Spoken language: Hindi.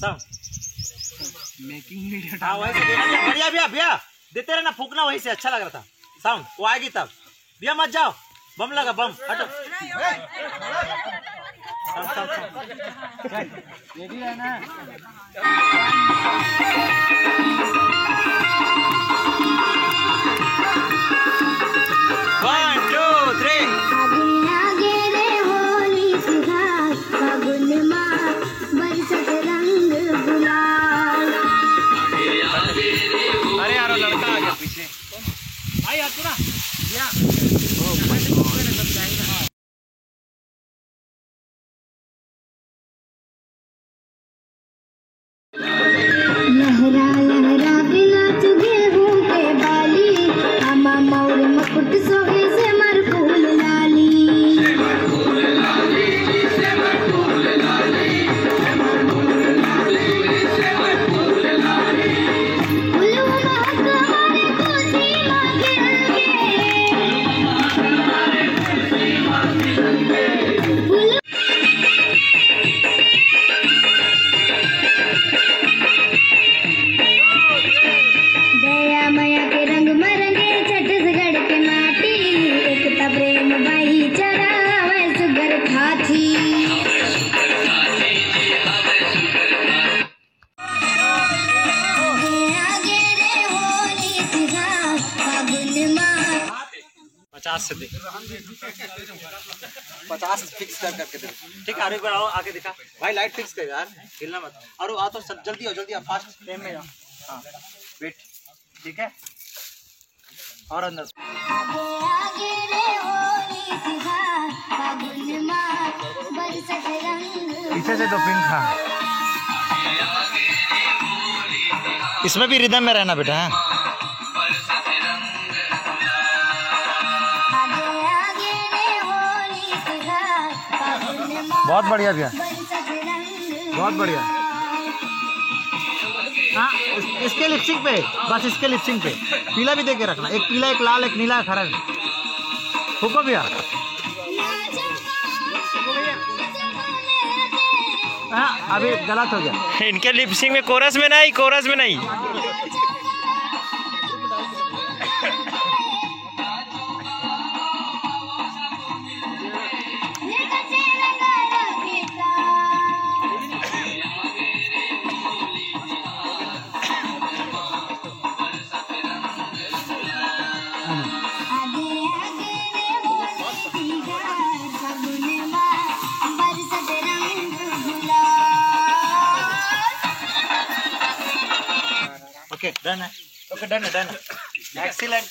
Sound making video. हाँ वही से देना भैया भैया भैया देते रहना, फूकना वहीं से अच्छा लग रहा था। साउंड वो आएगी तब। भैया मत जाओ, बम लगा, बम हटो। रेडी रहना। 1 2 3 आगे रे होली सुहाग फागुन माह बरसत रंग गुलाल। अरे यार लड़का आ गया पीछे। आई आते ना या लहरा लहरा बिना तुझे हूँ के बाली, आमा मोर मुकुट सोहे से मर फूल लाली। दया माया के रंग मरंगे छत्तीसगढ़ के माटी, एकता प्रेम भाईचारा हवे सुगर खाती। आगे रे होली सुहाग फागुन माह 50 से दे। 50 फिक्स करके दे। ठीक है, और एक बार आओ आके दिखा भाई, लाइट फिक्स कर यार, हिलना मत। और आ तो सब जल्दी आओ, जल्दी आओ, फास्ट फ्रेम में आओ। हाँ वेट, ठीक है। और अंदर आगे रे होली सुहाग फागुन माह बरसत रंग। पीछे से तो पिंक था। इसमें भी रिदम में रहना बेटा। है आगे रे होली सुहाग फागुन माह बहुत बढ़िया भैया, बरसत रंग। बहुत बढ़िया। हाँ इसके लिपसिंग पे, बस इसके लिपसिंग पे पीला भी दे के रखना, एक पीला एक लाल एक नीला खड़ा। फूको भैया। हाँ अभी गलत हो गया। इनके लिपसिंग में कोरस में नहीं, कोरस में नहीं। ओके डन है, ओके डन है, डन है, एक्सीलेंट।